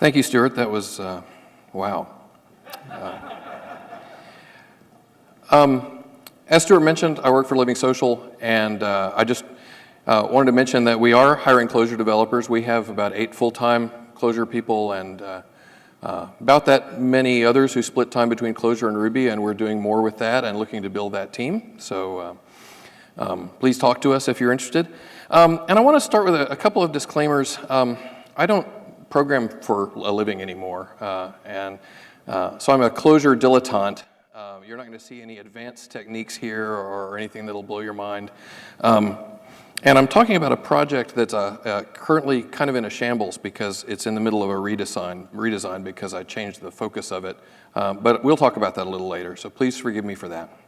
Thank you, Stuart. That was, wow. As Stuart mentioned, I work for LivingSocial, and I just wanted to mention that we are hiring Clojure developers. We have about 8 full-time Clojure people and about that many others who split time between Clojure and Ruby, and we're doing more with that and looking to build that team. So please talk to us if you're interested. And I want to start with a couple of disclaimers. I don't program for a living anymore, so I'm a Clojure dilettante. You're not going to see any advanced techniques here or anything that'll blow your mind. And I'm talking about a project that's currently kind of in a shambles because it's in the middle of a redesign because I changed the focus of it. But we'll talk about that a little later, so please forgive me for that.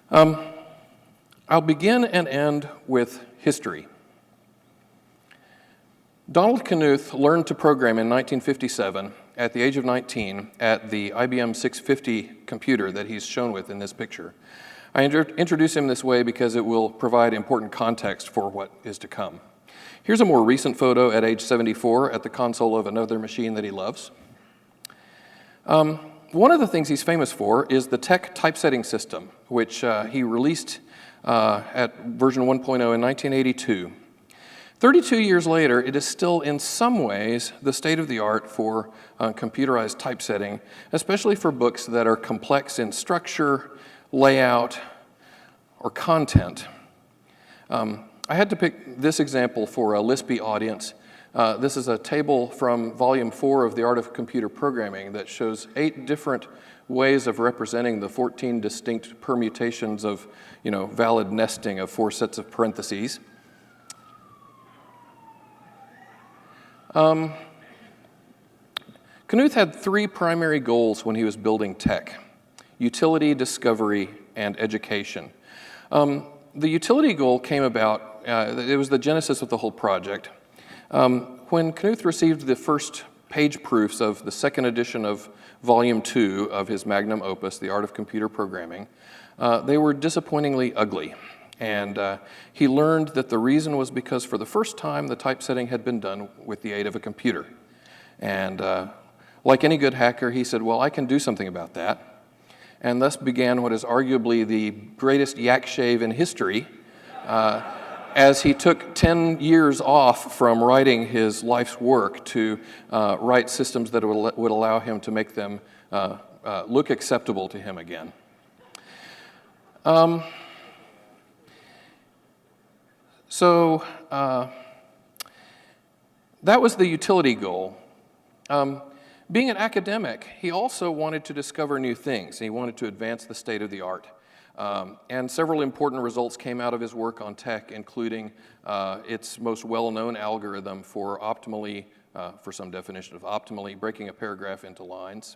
I'll begin and end with history. Donald Knuth learned to program in 1957 at the age of 19 at the IBM 650 computer that he's shown with in this picture. I introduce him this way because it will provide important context for what is to come. Here's a more recent photo at age 74 at the console of another machine that he loves. One of the things he's famous for is the TeX typesetting system, which he released at version 1.0 in 1982. 32 years later, it is still in some ways the state of the art for computerized typesetting, especially for books that are complex in structure, layout, or content. I had to pick this example for a Lispy audience. This is a table from volume 4 of The Art of Computer Programming that shows 8 different ways of representing the 14 distinct permutations of, valid nesting of 4 sets of parentheses. Knuth had 3 primary goals when he was building TeX: utility, discovery, and education. The utility goal came about, it was the genesis of the whole project. When Knuth received the first page proofs of the second edition of Volume 2 of his magnum opus, The Art of Computer Programming, they were disappointingly ugly. And he learned that the reason was because for the first time the typesetting had been done with the aid of a computer. And like any good hacker, he said, well, I can do something about that. And thus began what is arguably the greatest yak shave in history, as he took 10 years off from writing his life's work to write systems that would allow him to make them look acceptable to him again. So that was the utility goal. Being an academic, he also wanted to discover new things. He wanted to advance the state of the art. And several important results came out of his work on TeX, including its most well-known algorithm for optimally, for some definition of optimally, breaking a paragraph into lines.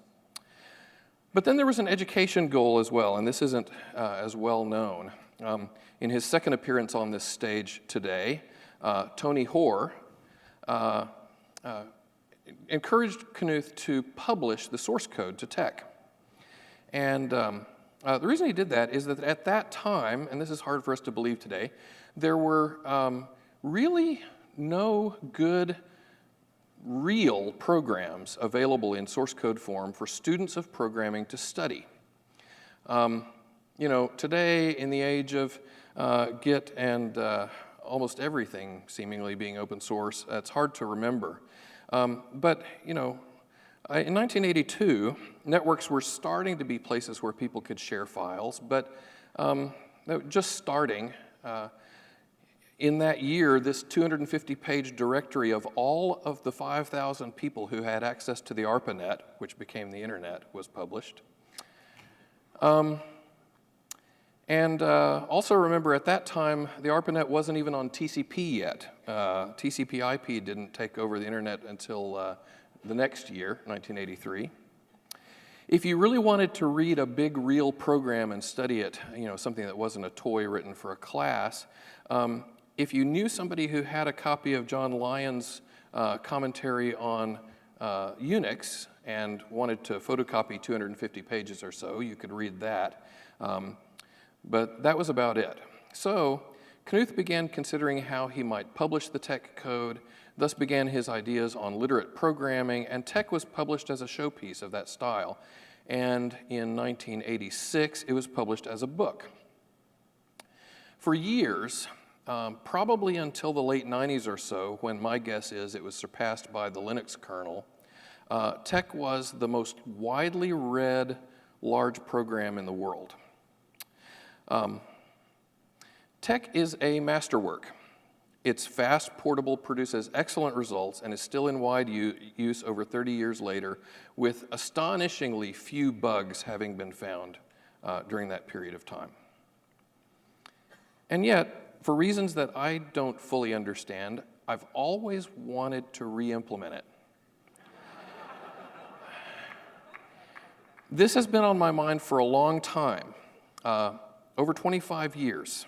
But then there was an education goal as well, and this isn't as well known. In his second appearance on this stage today, Tony Hoare encouraged Knuth to publish the source code to TeX. And the reason he did that is that at that time, and this is hard for us to believe today, there were really no good real programs available in source code form for students of programming to study. Today, in the age of Git and almost everything seemingly being open source, it's hard to remember. But in 1982, networks were starting to be places where people could share files, but just starting. In that year, this 250-page directory of all of the 5,000 people who had access to the ARPANET, which became the internet, was published. Also remember, at that time, the ARPANET wasn't even on TCP yet. TCP/IP didn't take over the internet until the next year, 1983. If you really wanted to read a big real program and study it, something that wasn't a toy written for a class, if you knew somebody who had a copy of John Lyon's commentary on Unix and wanted to photocopy 250 pages or so, you could read that. But that was about it. So Knuth began considering how he might publish the TeX code, thus began his ideas on literate programming, and TeX was published as a showpiece of that style. And in 1986, it was published as a book. For years, probably until the late 90s or so, when my guess is it was surpassed by the Linux kernel, TeX was the most widely read large program in the world. TeX is a masterwork. It's fast, portable, produces excellent results, and is still in wide use over 30 years later, with astonishingly few bugs having been found during that period of time. And yet, for reasons that I don't fully understand, I've always wanted to re-implement it. This has been on my mind for a long time, over 25 years,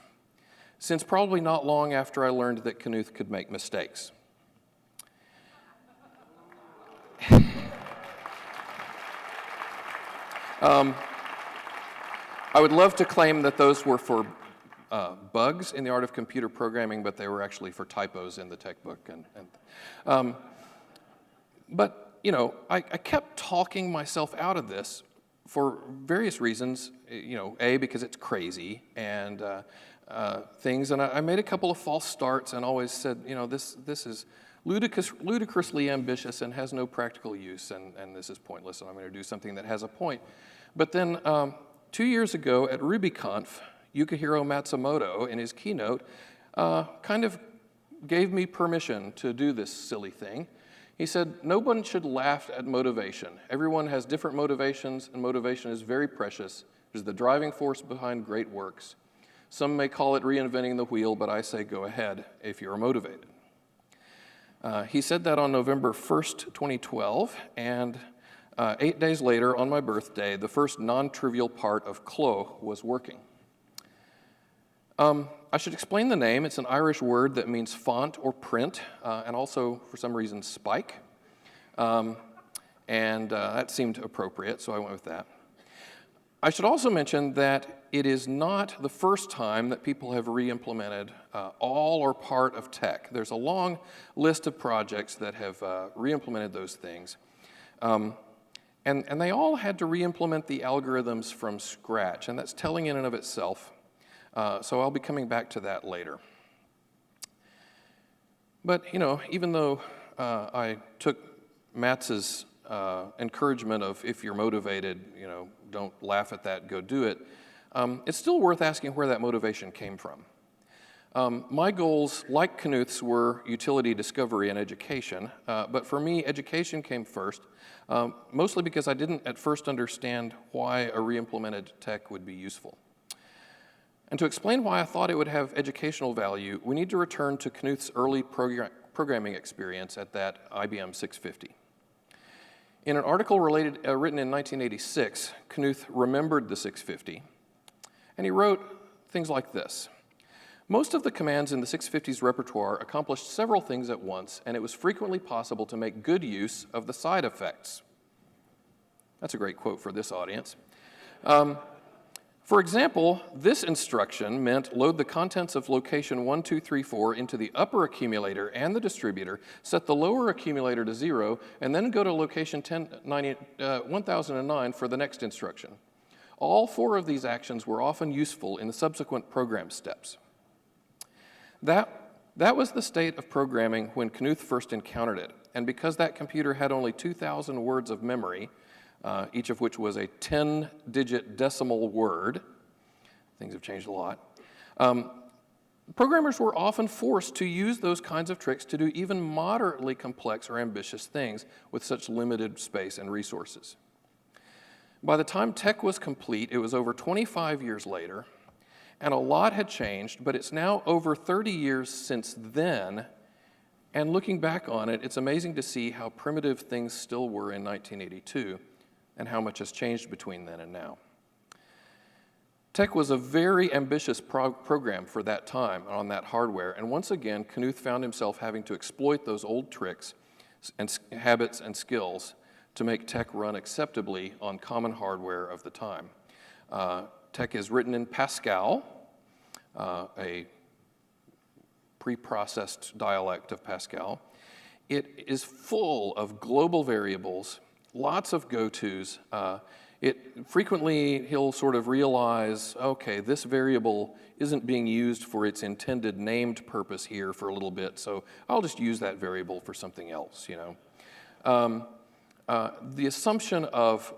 since probably not long after I learned that Knuth could make mistakes. I would love to claim that those were for bugs in the art of computer programming, but they were actually for typos in the TeX book. But, you know, I kept talking myself out of this for various reasons. You know, A, because it's crazy, and things, and I made a couple of false starts and always said, you know, this is ludicrously ambitious and has no practical use, and this is pointless, and I'm going to do something that has a point. But then 2 years ago at RubyConf, Yukihiro Matsumoto, in his keynote, kind of gave me permission to do this silly thing. He said, no one should laugh at motivation. Everyone has different motivations, and motivation is very precious. It is the driving force behind great works. Some may call it reinventing the wheel, but I say go ahead if you're motivated. He said that on November 1st, 2012, and 8 days later, on my birthday, the first non-trivial part of Clo was working. I should explain the name. It's an Irish word that means font or print, and also, for some reason, spike. That seemed appropriate, so I went with that. I should also mention that it is not the first time that people have re-implemented all or part of TeX. There's a long list of projects that have re-implemented those things. And they all had to re-implement the algorithms from scratch, and that's telling in and of itself. So I'll be coming back to that later. But, you know, even though I took Matt's encouragement of if you're motivated, you know, don't laugh at that, go do it, it's still worth asking where that motivation came from. My goals, like Knuth's, were utility discovery and education, but for me, education came first, mostly because I didn't at first understand why a re-implemented TeX would be useful. And to explain why I thought it would have educational value, we need to return to Knuth's early programming experience at that IBM 650. In an article written in 1986, Knuth remembered the 650, and he wrote things like this. Most of the commands in the 650's repertoire accomplished several things at once, and it was frequently possible to make good use of the side effects. That's a great quote for this audience. For example, this instruction meant load the contents of location 1, 2, 3, 4 into the upper accumulator and the distributor, set the lower accumulator to 0, and then go to location 1009 for the next instruction. All 4 of these actions were often useful in the subsequent program steps. That was the state of programming when Knuth first encountered it, and because that computer had only 2,000 words of memory, each of which was a 10-digit decimal word. Things have changed a lot. Programmers were often forced to use those kinds of tricks to do even moderately complex or ambitious things with such limited space and resources. By the time TeX was complete, it was over 25 years later, and a lot had changed, but it's now over 30 years since then, and looking back on it, it's amazing to see how primitive things still were in 1982, and how much has changed between then and now. TeX was a very ambitious program for that time on that hardware, and once again, Knuth found himself having to exploit those old tricks and habits and skills to make TeX run acceptably on common hardware of the time. TeX is written in Pascal, a preprocessed dialect of Pascal. It is full of global variables, lots of go-tos. Frequently, he'll sort of realize, okay, this variable isn't being used for its intended named purpose here for a little bit, so I'll just use that variable for something else, you know. The assumption of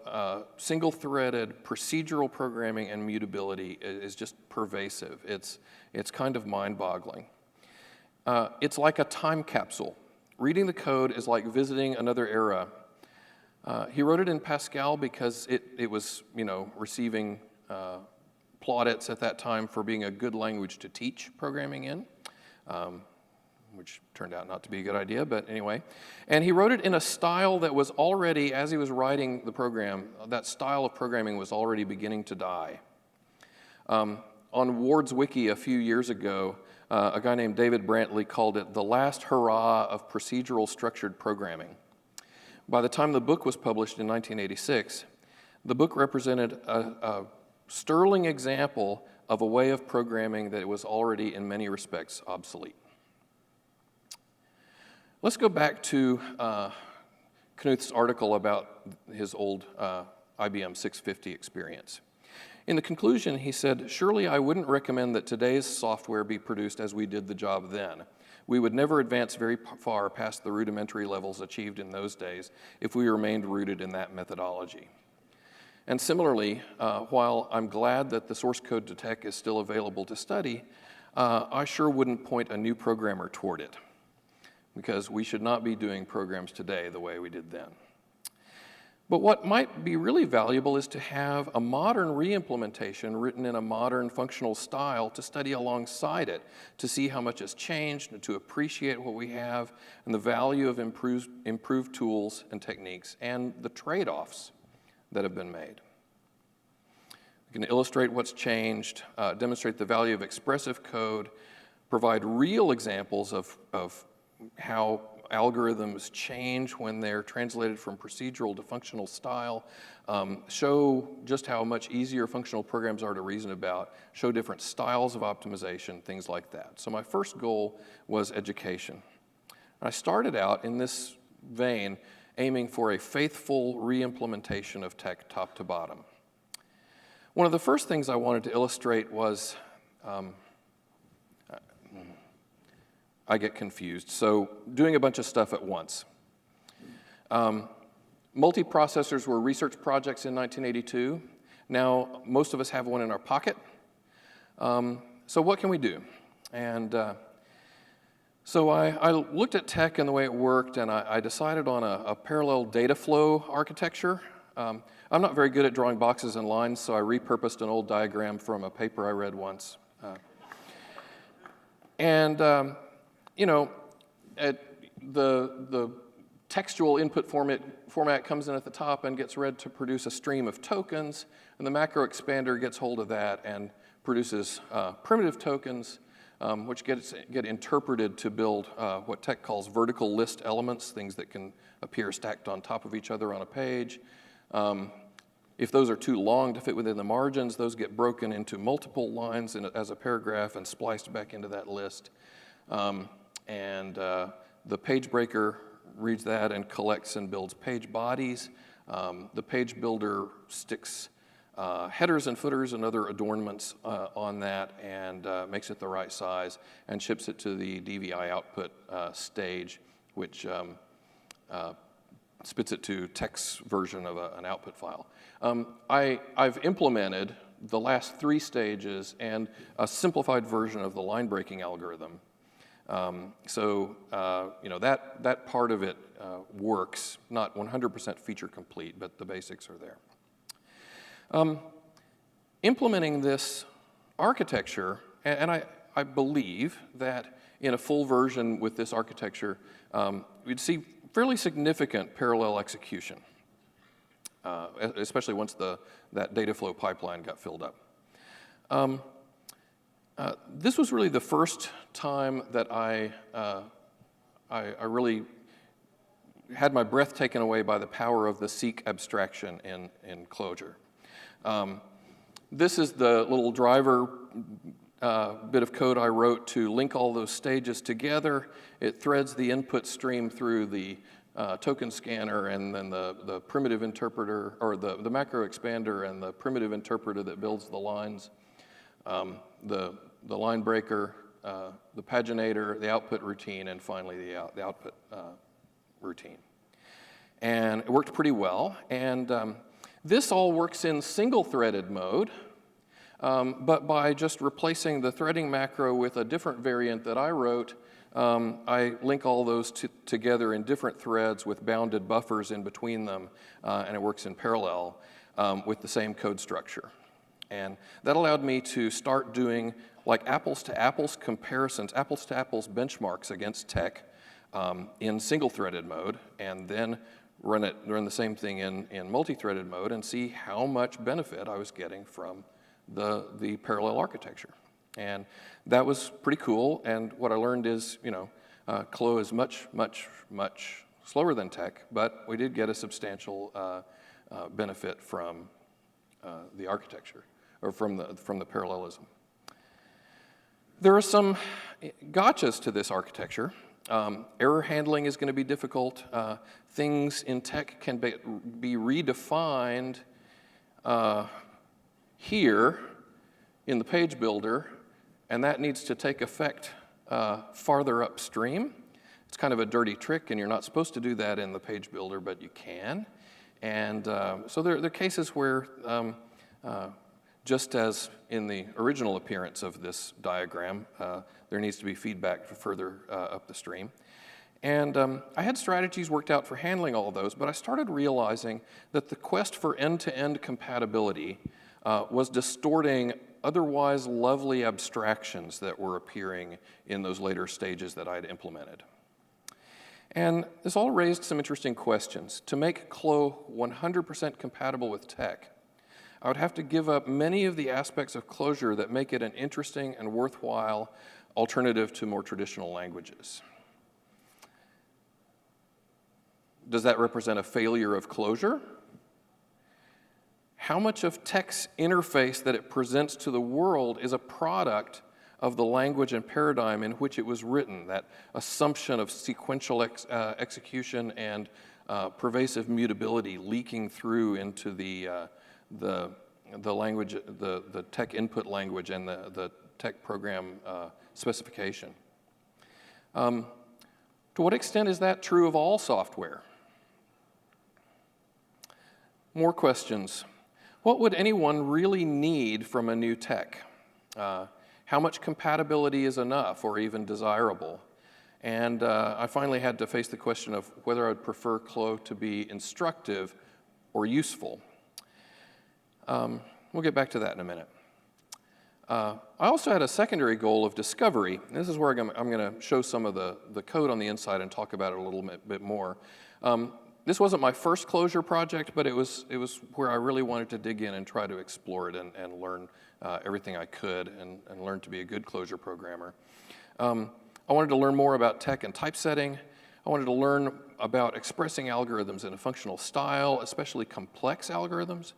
single-threaded procedural programming and mutability is just pervasive. It's kind of mind-boggling. It's like a time capsule. Reading the code is like visiting another era. He wrote it in Pascal because it was, you know, receiving plaudits at that time for being a good language to teach programming in, which turned out not to be a good idea, but anyway. And he wrote it in a style that was already, as he was writing the program, that style of programming was already beginning to die. On Ward's Wiki a few years ago, a guy named David Brantley called it the last hurrah of procedural structured programming. By the time the book was published in 1986, the book represented a sterling example of a way of programming that was already in many respects obsolete. Let's go back to Knuth's article about his old IBM 650 experience. In the conclusion, he said, "Surely I wouldn't recommend that today's software be produced as we did the job then. We would never advance very far past the rudimentary levels achieved in those days if we remained rooted in that methodology." And similarly, while I'm glad that the source code to TeX is still available to study, I sure wouldn't point a new programmer toward it, because we should not be doing programs today the way we did then. But what might be really valuable is to have a modern re-implementation written in a modern functional style to study alongside it, to see how much has changed, and to appreciate what we have, and the value of improved tools and techniques, and the trade-offs that have been made. We can illustrate what's changed, demonstrate the value of expressive code, provide real examples of how algorithms change when they're translated from procedural to functional style, show just how much easier functional programs are to reason about, show different styles of optimization, things like that. So my first goal was education. I started out in this vein aiming for a faithful re-implementation of TeX top to bottom. One of the first things I wanted to illustrate was I get confused. So doing a bunch of stuff at once. Multiprocessors were research projects in 1982. Now, most of us have one in our pocket. So what can we do? And so I looked at TeX and the way it worked, and I decided on a parallel data flow architecture. I'm not very good at drawing boxes and lines, so I repurposed an old diagram from a paper I read once. You know, the textual input format comes in at the top and gets read to produce a stream of tokens, and the macro expander gets hold of that and produces primitive tokens, which get interpreted to build what TeX calls vertical list elements, things that can appear stacked on top of each other on a page. If those are too long to fit within the margins, those get broken into multiple lines as a paragraph and spliced back into that list. The page breaker reads that and collects and builds page bodies. The page builder sticks headers and footers and other adornments on that and makes it the right size and ships it to the DVI output stage, which spits it to TeX version of an output file. I've implemented the last 3 stages and a simplified version of the line breaking algorithm. You know, that part of it works, not 100% feature complete, but the basics are there. Implementing this architecture, and I believe that in a full version with this architecture, we'd see fairly significant parallel execution, especially once that data flow pipeline got filled up. This was really the first time that I really had my breath taken away by the power of the seek abstraction in Clojure. This is the little driver bit of code I wrote to link all those stages together. It threads the input stream through the token scanner and then the primitive interpreter, or the macro expander and the primitive interpreter that builds the lines, the line breaker, the paginator, the output routine, and finally the output routine. And it worked pretty well. And this all works in single-threaded mode, but by just replacing the threading macro with a different variant that I wrote, I link all those together in different threads with bounded buffers in between them, and it works in parallel with the same code structure. And that allowed me to start doing like apples-to-apples comparisons, apples-to-apples benchmarks against TeX in single-threaded mode, and then run the same thing in multi-threaded mode and see how much benefit I was getting from the parallel architecture. And that was pretty cool, and what I learned is, Clo is much, much, much slower than TeX, but we did get a substantial benefit from the architecture, or from the parallelism. There are some gotchas to this architecture. Error handling is going to be difficult. Things in TeX can be redefined here in the page builder, and that needs to take effect farther upstream. It's kind of a dirty trick, and you're not supposed to do that in the page builder, but you can. And so there are cases where, just as in the original appearance of this diagram, there needs to be feedback further up the stream. And I had strategies worked out for handling all of those, but I started realizing that the quest for end-to-end compatibility was distorting otherwise lovely abstractions that were appearing in those later stages that I'd implemented. And this all raised some interesting questions. To make Clo 100% compatible with TeX, I would have to give up many of the aspects of Clojure that make it an interesting and worthwhile alternative to more traditional languages. Does that represent a failure of Clojure? How much of TeX interface that it presents to the world is a product of the language and paradigm in which it was written, that assumption of sequential execution and pervasive mutability leaking through into the language, the TeX input language and the TeX program specification. To what extent is that true of all software? More questions. What would anyone really need from a new TeX? How much compatibility is enough or even desirable? And I finally had to face the question of whether I'd prefer Clo to be instructive or useful. We'll get back to that in a minute. I also had a secondary goal of discovery. This is where I'm going to show some of the code on the inside and talk about it a little bit more. This wasn't my first Clojure project, but it was where I really wanted to dig in and try to explore it and learn everything I could and learn to be a good Clojure programmer. I wanted to learn more about TeX and typesetting. I wanted to learn about expressing algorithms in a functional style, especially complex algorithms.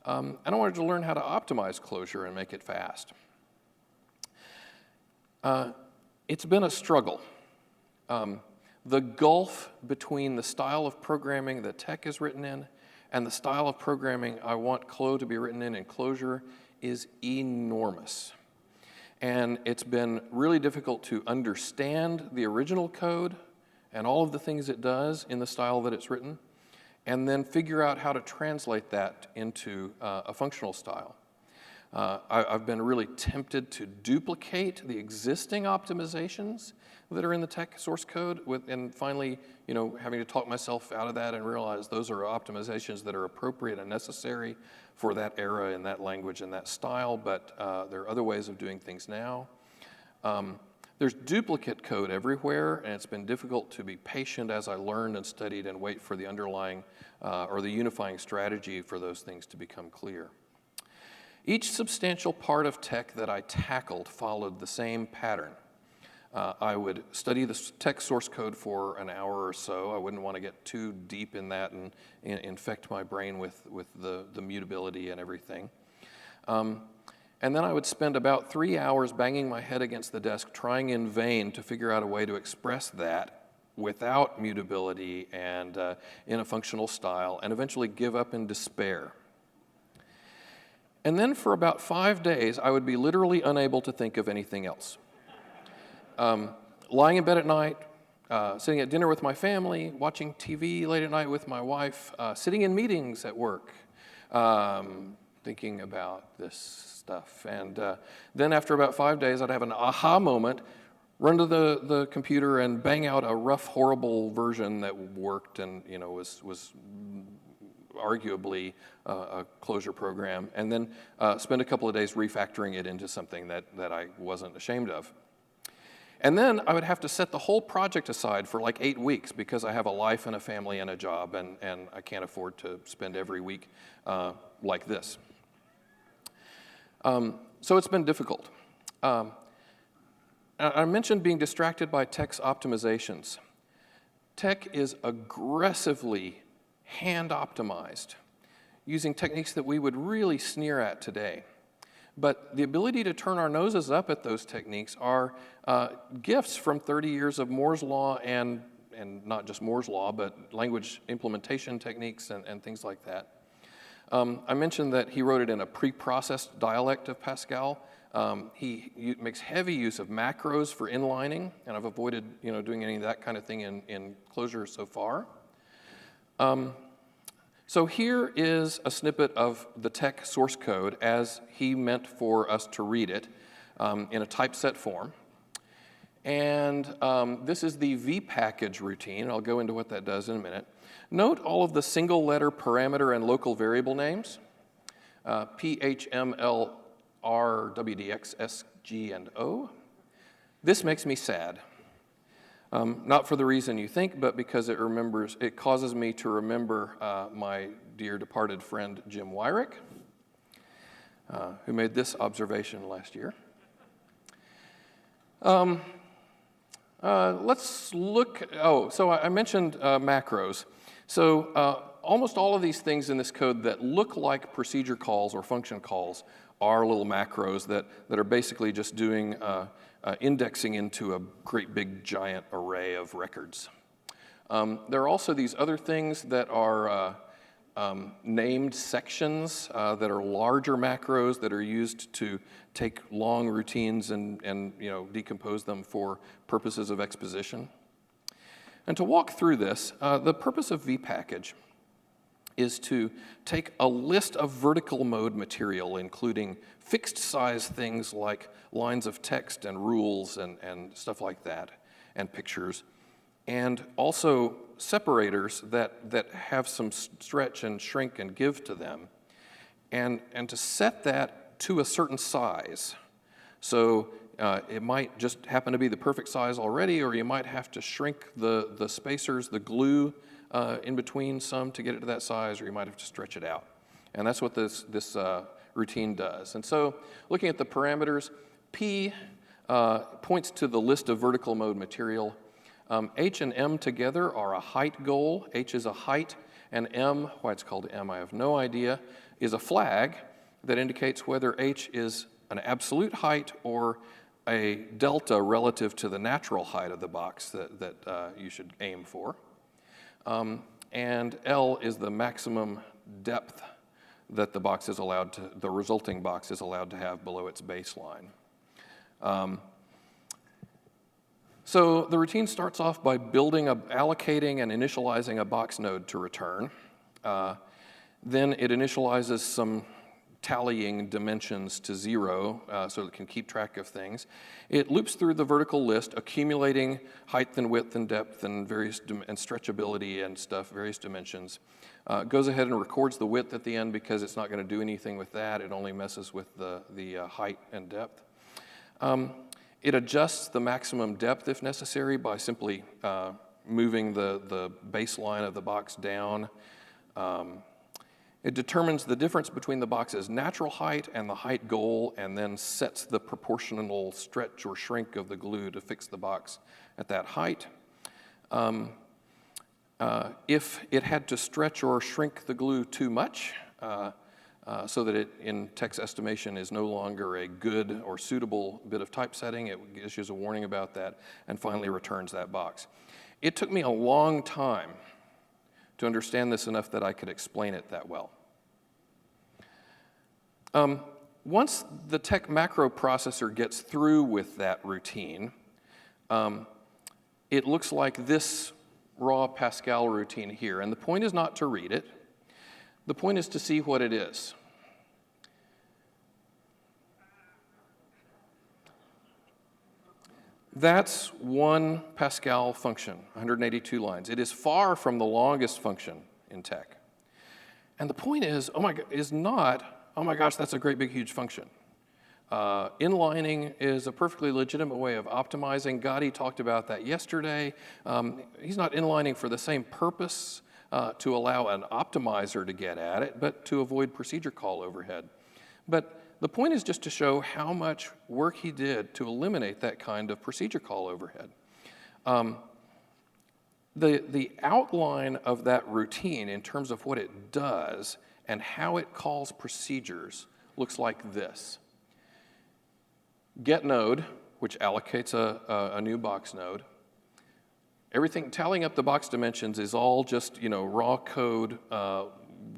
And I wanted to learn how to optimize Clojure and make it fast. It's been a struggle. The gulf between the style of programming that TeX is written in and the style of programming I want Clo to be written in Clojure is enormous. And it's been really difficult to understand the original code and all of the things it does in the style that it's written, and then figure out how to translate that into a functional style. I've been really tempted to duplicate the existing optimizations that are in the TeX source code, and finally, having to talk myself out of that and realize those are optimizations that are appropriate and necessary for that era and that language and that style, but there are other ways of doing things now. There's duplicate code everywhere, and it's been difficult to be patient as I learned and studied and wait for the underlying or the unifying strategy for those things to become clear. Each substantial part of TeX that I tackled followed the same pattern. I would study the TeX source code for an hour or so. I wouldn't want to get too deep in that and infect my brain with the mutability and everything. And then I would spend about 3 hours banging my head against the desk, trying in vain to figure out a way to express that without mutability and in a functional style, and eventually give up in despair. And then for about 5 days, I would be literally unable to think of anything else. Lying in bed at night, sitting at dinner with my family, watching TV late at night with my wife, sitting in meetings at work, thinking about this stuff. And then after about 5 days, I'd have an aha moment, run to the computer and bang out a rough, horrible version that worked and was arguably a Clojure program, and then spend a couple of days refactoring it into something that I wasn't ashamed of. And then I would have to set the whole project aside for like 8 weeks because I have a life and a family and a job, and I can't afford to spend every week like this. So it's been difficult. I mentioned being distracted by TeX optimizations. TeX is aggressively hand-optimized, using techniques that we would really sneer at today. But the ability to turn our noses up at those techniques are gifts from 30 years of Moore's Law and not just Moore's Law, but language implementation techniques and things like that. I mentioned that he wrote it in a pre-processed dialect of Pascal. He makes heavy use of macros for inlining, and I've avoided doing any of that kind of thing in Clojure so far. So here is a snippet of the TeX source code as he meant for us to read it in a typeset form. And this is the vpackage routine. I'll go into what that does in a minute. Note all of the single letter parameter and local variable names, P, H, M, L, R, W, D, X, S, G, and O. This makes me sad. Not for the reason you think, but because it causes me to remember my dear departed friend Jim Wyrick, who made this observation last year. Let's look, so I mentioned macros. So almost all of these things in this code that look like procedure calls or function calls are little macros that are basically just doing indexing into a great big giant array of records. There are also these other things that are named sections that are larger macros that are used to take long routines and decompose them for purposes of exposition. And to walk through this, the purpose of vpackage is to take a list of vertical mode material, including fixed size things like lines of text and rules and stuff like that, and pictures, and also separators that have some stretch and shrink and give to them, and to set that to a certain size. So it might just happen to be the perfect size already, or you might have to shrink the spacers, the glue in between some to get it to that size, or you might have to stretch it out. And that's what this routine does. And so looking at the parameters, P points to the list of vertical mode material. H and M together are a height goal. H is a height, and M, why it's called M, I have no idea, is a flag that indicates whether H is an absolute height or a delta relative to the natural height of the box that you should aim for. And L is the maximum depth that the box is allowed to, the resulting box is allowed to have below its baseline. So the routine starts off by allocating and initializing a box node to return. Then it initializes some tallying dimensions to 0 so it can keep track of things. It loops through the vertical list, accumulating height and width and depth and and stretchability and stuff, various dimensions. Goes ahead and records the width at the end because it's not going to do anything with that. It only messes with the height and depth. It adjusts the maximum depth if necessary by simply moving the baseline of the box down. It determines the difference between the box's natural height and the height goal, and then sets the proportional stretch or shrink of the glue to fix the box at that height. If it had to stretch or shrink the glue too much, so that it, in TeX estimation, is no longer a good or suitable bit of typesetting. It issues a warning about that and finally returns that box. It took me a long time to understand this enough that I could explain it that well. Once the TeX macro processor gets through with that routine, it looks like this raw Pascal routine here. And the point is not to read it. The point is to see what it is. That's one Pascal function, 182 lines. It is far from the longest function in TeX. And the point is, oh my gosh, that's a great big huge function. Inlining is a perfectly legitimate way of optimizing. Gotti talked about that yesterday. He's not inlining for the same purpose to allow an optimizer to get at it, but to avoid procedure call overhead. But the point is just to show how much work he did to eliminate that kind of procedure call overhead. The outline of that routine in terms of what it does and how it calls procedures looks like this. Get node, which allocates a new box node. Everything, tallying up the box dimensions is all just, raw code,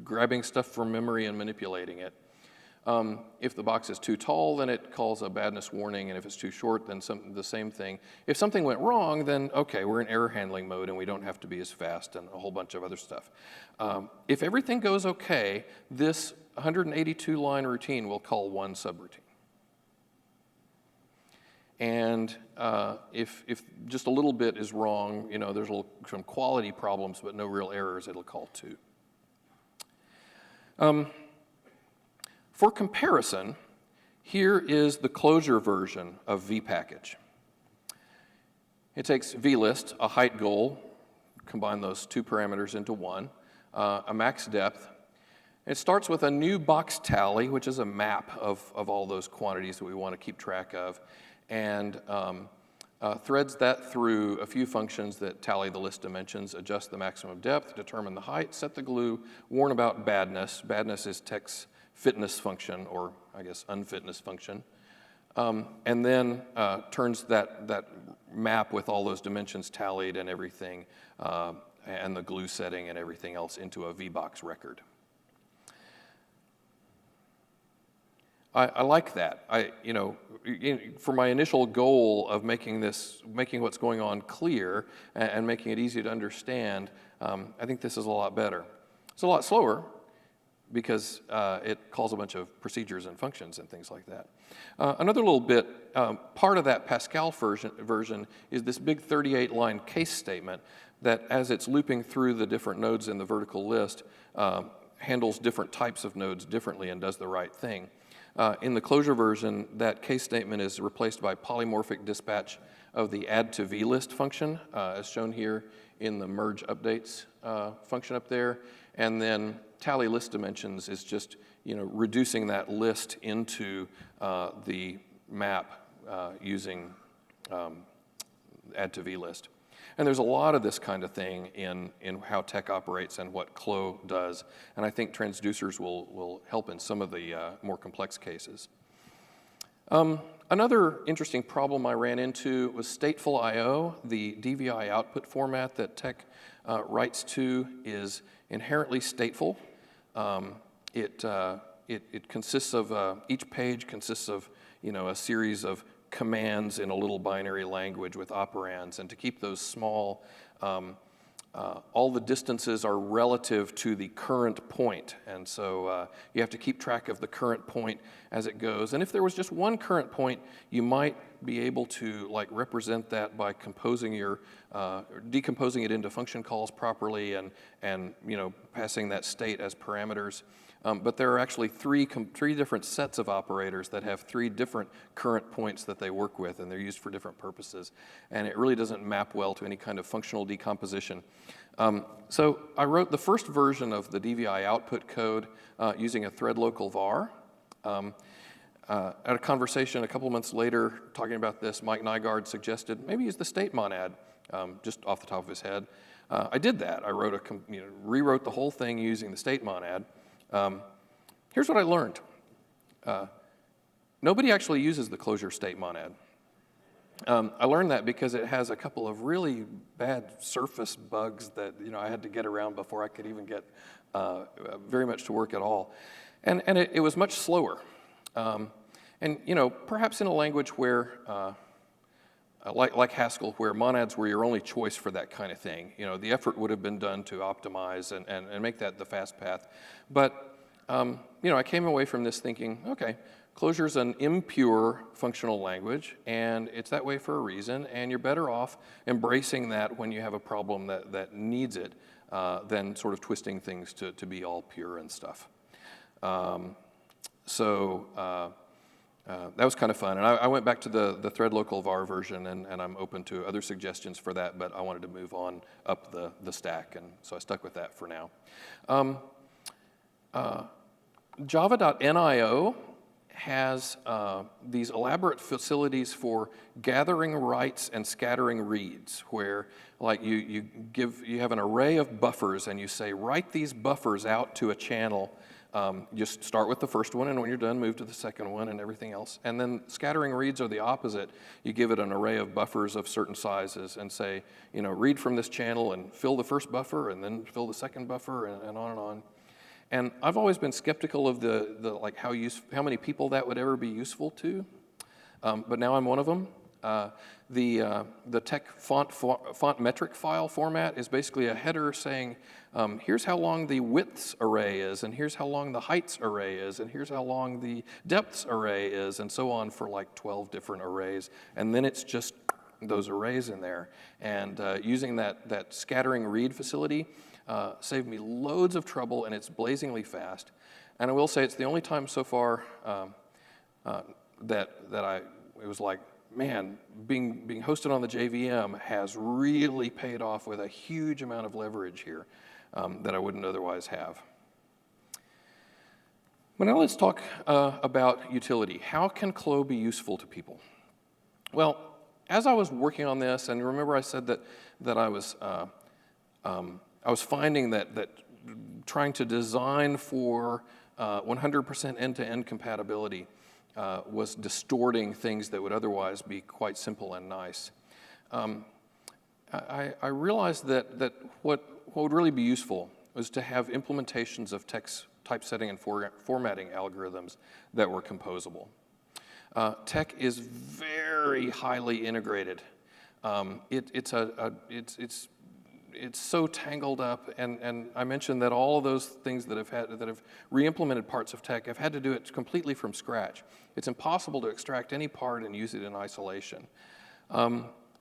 grabbing stuff from memory and manipulating it. If the box is too tall, then it calls a badness warning, and if it's too short, then the same thing. If something went wrong, then okay, we're in error handling mode and we don't have to be as fast and a whole bunch of other stuff. If everything goes okay, this 182-line routine will call one subroutine. And if just a little bit is wrong, there's some quality problems, but no real errors, it'll call two. For comparison, here is the Clojure version of vpackage. It takes vlist, a height goal, combine those two parameters into one, a max depth. It starts with a new box tally, which is a map of all those quantities that we want to keep track of, and threads that through a few functions that tally the list dimensions, adjust the maximum depth, determine the height, set the glue, warn about badness. Badness is TeX fitness function, or I guess unfitness function, and then turns that map with all those dimensions tallied and everything, and the glue setting and everything else into a VBox record. I like that. For my initial goal of making what's going on clear and making it easy to understand, I think this is a lot better. It's a lot slower because it calls a bunch of procedures and functions and things like that. Another little bit, part of that Pascal version is this big 38-line case statement that, as it's looping through the different nodes in the vertical list, handles different types of nodes differently and does the right thing. In the Clojure version, that case statement is replaced by polymorphic dispatch of the add to vlist function, as shown here in the merge updates function up there. And then tally list dimensions is just reducing that list into the map using add to vlist. And there's a lot of this kind of thing in how TeX operates and what Clo does. And I think transducers will help in some of the more complex cases. Another interesting problem I ran into was Stateful I, the DVI output format that TeX writes to is inherently stateful. It consists of, each page consists of, a series of commands in a little binary language with operands, and to keep those small, all the distances are relative to the current point, and so you have to keep track of the current point as it goes. And if there was just one current point, you might be able to represent that by decomposing it into function calls properly and passing that state as parameters. But there are actually three different sets of operators that have three different current points that they work with, and they're used for different purposes. And it really doesn't map well to any kind of functional decomposition. So I wrote the first version of the DVI output code using a thread local var. At a conversation a couple months later talking about this, Mike Nygaard suggested maybe use the state monad just off the top of his head. I did that. I wrote rewrote the whole thing using the state monad. Here's what I learned. Nobody actually uses the Clojure state monad. I learned that because it has a couple of really bad surface bugs that I had to get around before I could even get very much to work at all. And it was much slower. And perhaps in a language where, like Haskell, where monads were your only choice for that kind of thing, the effort would have been done to optimize and make that the fast path. But I came away from this thinking, okay, Clojure is an impure functional language, and it's that way for a reason, and you're better off embracing that when you have a problem that needs it than sort of twisting things to be all pure and stuff. So that was kind of fun, and I went back to the thread local var version, and I'm open to other suggestions for that, but I wanted to move on up the stack, and so I stuck with that for now. Java.nio has these elaborate facilities for gathering writes and scattering reads, where like you have an array of buffers and you say write these buffers out to a channel. Just start with the first one, and when you're done, move to the second one and everything else. And then scattering reads are the opposite. You give it an array of buffers of certain sizes and say, read from this channel and fill the first buffer and then fill the second buffer and on and on. And I've always been skeptical of like how many people that would ever be useful to, but now I'm one of them. The TeX font metric file format is basically a header saying, here's how long the widths array is, and here's how long the heights array is, and here's how long the depths array is, and so on for like 12 different arrays. And then it's just those arrays in there. And using that scattering read facility saved me loads of trouble, and it's blazingly fast. And I will say it's the only time so far it was like, man, being hosted on the JVM has really paid off with a huge amount of leverage here that I wouldn't otherwise have. But now let's talk about utility. How can Clo be useful to people? Well, as I was working on this, and remember I said that I was finding that trying to design for 100% end-to-end compatibility was distorting things that would otherwise be quite simple and nice. I realized that what would really be useful was to have implementations of TeX typesetting and formatting algorithms that were composable. TeX is very highly integrated. It's so tangled up, and I mentioned that all of those things that have re-implemented parts of TeX have had to do it completely from scratch. It's impossible to extract any part and use it in isolation.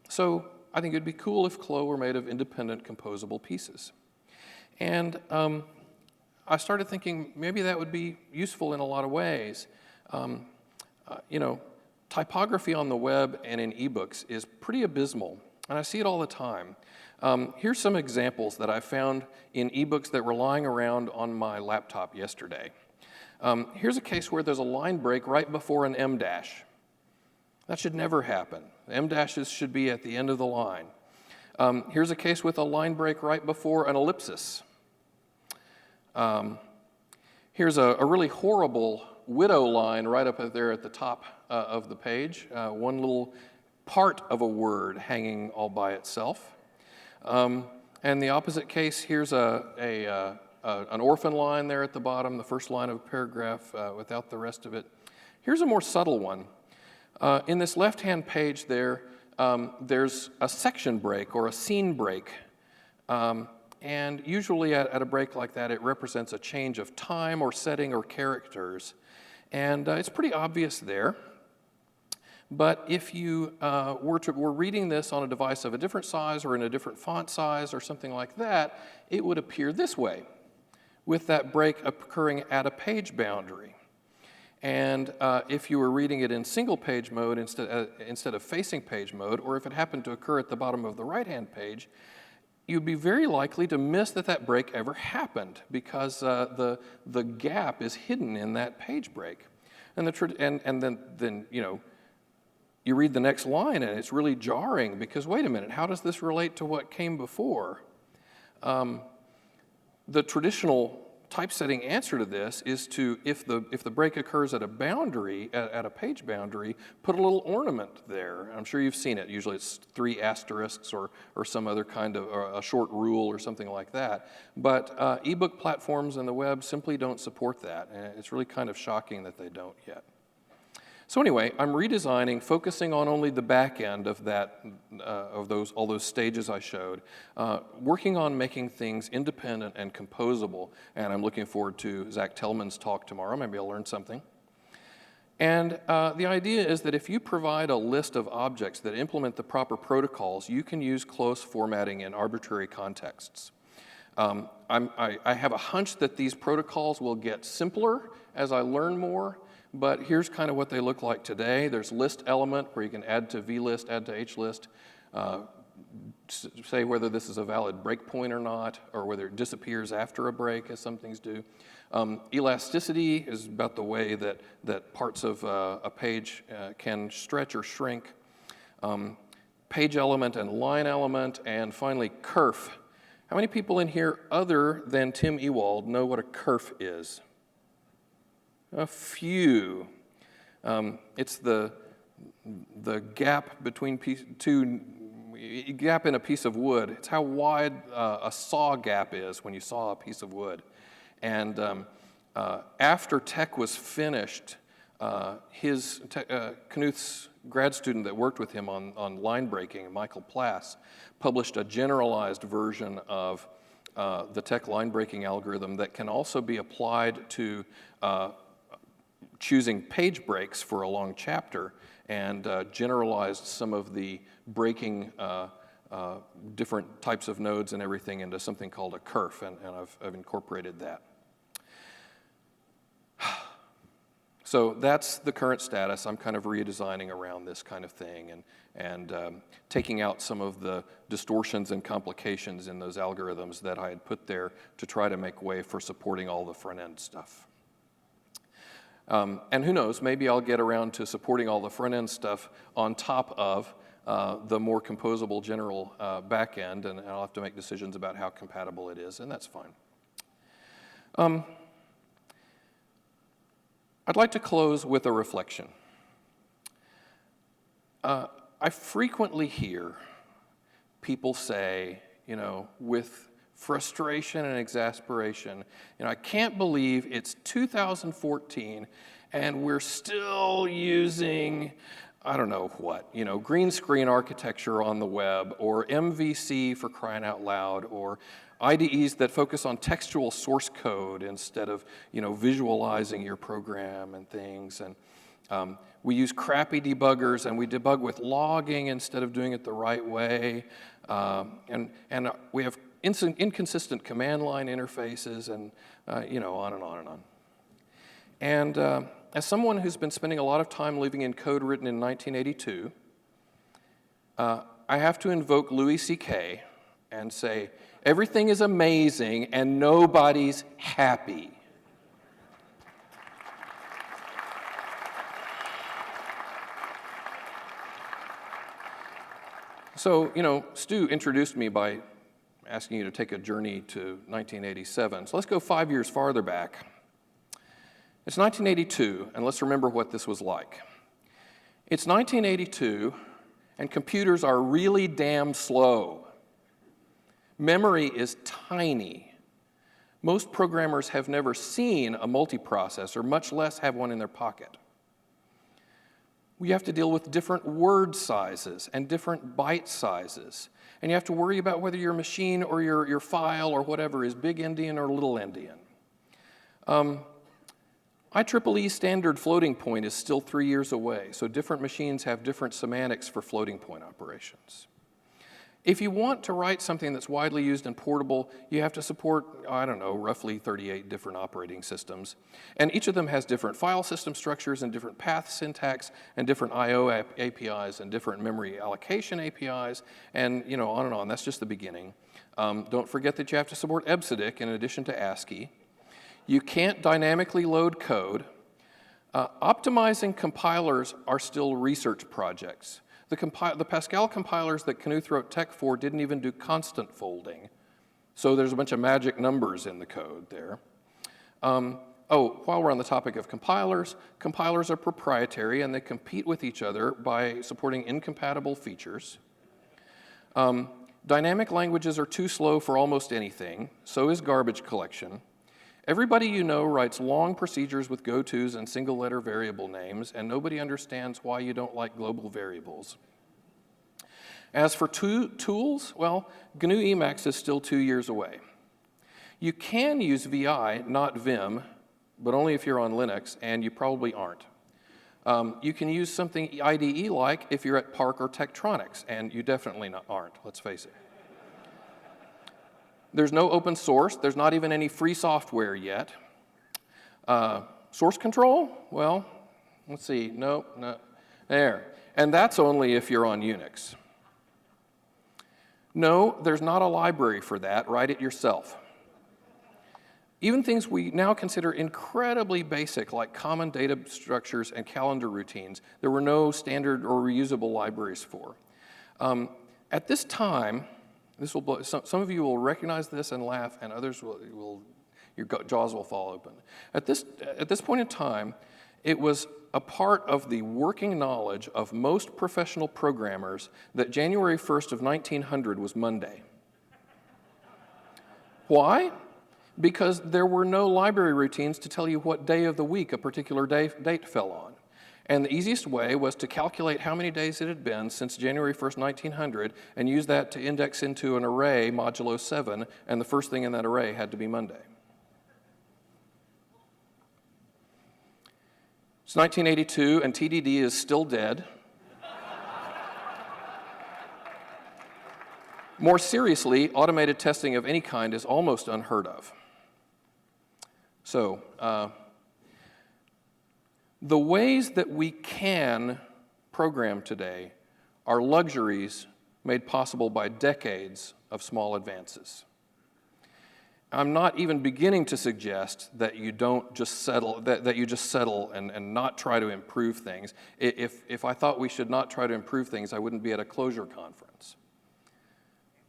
So I think it'd be cool if Clo were made of independent composable pieces. And I started thinking maybe that would be useful in a lot of ways. Typography on the web and in ebooks is pretty abysmal, and I see it all the time. Here's some examples that I found in ebooks that were lying around on my laptop yesterday. Here's a case where there's a line break right before an M dash. That should never happen. M dashes should be at the end of the line. Here's a case with a line break right before an ellipsis. Here's a really horrible widow line right up there at the top of the page. One little part of a word hanging all by itself. And the opposite case, here's an orphan line there at the bottom, the first line of a paragraph without the rest of it. Here's a more subtle one. In this left-hand page there's a section break or a scene break. And usually at a break like that, it represents a change of time or setting or characters. And it's pretty obvious there. But if you were reading this on a device of a different size or in a different font size or something like that, it would appear this way, with that break occurring at a page boundary. And if you were reading it in single page mode instead of facing page mode, or if it happened to occur at the bottom of the right-hand page, you'd be very likely to miss that break ever happened because the gap is hidden in that page break. And then you read the next line and it's really jarring because, wait a minute, how does this relate to what came before? The traditional typesetting answer to this is to, if the break occurs at a boundary, at a page boundary, put a little ornament there. I'm sure you've seen it. Usually it's 3 asterisks or some other kind of, or a short rule or something like that. But ebook platforms and the web simply don't support that. And it's really kind of shocking that they don't yet. So anyway, I'm redesigning, focusing on only the back end of that, all those stages I showed, working on making things independent and composable, and I'm looking forward to Zach Tellman's talk tomorrow. Maybe I'll learn something. And the idea is that if you provide a list of objects that implement the proper protocols, you can use close formatting in arbitrary contexts. I have a hunch that these protocols will get simpler as I learn more. But here's kind of what they look like today. There's list element where you can add to vlist, add to hlist, say whether this is a valid breakpoint or not, or whether it disappears after a break, as some things do. Elasticity is about the way that parts of a page can stretch or shrink. Page element and line element, and finally kerf. How many people in here other than Tim Ewald know what a kerf is? A few. It's the gap between gap in a piece of wood. It's how wide a saw gap is when you saw a piece of wood. And after TeX was finished, Knuth's grad student that worked with him on line breaking, Michael Plass, published a generalized version of the TeX line breaking algorithm that can also be applied to choosing page breaks for a long chapter, and generalized some of the breaking different types of nodes and everything into something called a kerf, and I've incorporated that. So that's the current status. I'm kind of redesigning around this kind of thing and taking out some of the distortions and complications in those algorithms that I had put there to try to make way for supporting all the front-end stuff. And who knows, maybe I'll get around to supporting all the front-end stuff on top of the more composable general back-end, and I'll have to make decisions about how compatible it is, and that's fine. I'd like to close with a reflection. I frequently hear people say, with frustration and exasperation, I can't believe it's 2014 and we're still using, I don't know what, green screen architecture on the web, or MVC for crying out loud, or IDEs that focus on textual source code instead of, visualizing your program and things. And we use crappy debuggers, and we debug with logging instead of doing it the right way. And we have inconsistent command line interfaces, and on and on and on. And as someone who's been spending a lot of time living in code written in 1982, I have to invoke Louis C.K. and say, everything is amazing and nobody's happy. So, Stu introduced me by asking you to take a journey to 1987. So let's go 5 years farther back. It's 1982, and let's remember what this was like. It's 1982, and computers are really damn slow. Memory is tiny. Most programmers have never seen a multiprocessor, much less have one in their pocket. We have to deal with different word sizes and different byte sizes. And you have to worry about whether your machine or your file or whatever is big endian or little endian. IEEE standard floating point is still 3 years away, so different machines have different semantics for floating point operations. If you want to write something that's widely used and portable, you have to support, roughly 38 different operating systems. And each of them has different file system structures and different path syntax and different I/O APIs and different memory allocation APIs, and on and on. That's just the beginning. Don't forget that you have to support EBCDIC in addition to ASCII. You can't dynamically load code. Optimizing compilers are still research projects. The Pascal compilers that Knuth wrote TeX for didn't even do constant folding. So there's a bunch of magic numbers in the code there. While we're on the topic of compilers, compilers are proprietary and they compete with each other by supporting incompatible features. Dynamic languages are too slow for almost anything, so is garbage collection. Everybody you know writes long procedures with gotos and single-letter variable names, and nobody understands why you don't like global variables. As for tools, well, GNU Emacs is still 2 years away. You can use VI, not Vim, but only if you're on Linux, and you probably aren't. You can use something IDE-like if you're at Park or Tektronix, and you definitely aren't, let's face it. There's no open source. There's not even any free software yet. Source control? Well, let's see. No. There. And that's only if you're on Unix. No, there's not a library for that. Write it yourself. Even things we now consider incredibly basic, like common data structures and calendar routines, there were no standard or reusable libraries for. At this time, some of you will recognize this and laugh, and others your jaws will fall open. At this point in time, it was a part of the working knowledge of most professional programmers that January 1st of 1900 was Monday. Why? Because there were no library routines to tell you what day of the week a particular date fell on. And the easiest way was to calculate how many days it had been since January 1st, 1900, and use that to index into an array modulo 7, and the first thing in that array had to be Monday. It's 1982, and TDD is still dead. More seriously, automated testing of any kind is almost unheard of. So, the ways that we can program today are luxuries made possible by decades of small advances. I'm not even beginning to suggest that you don't just settle, that you just settle and not try to improve things. If I thought we should not try to improve things, I wouldn't be at a Clojure conference.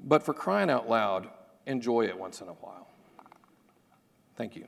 But for crying out loud, enjoy it once in a while. Thank you.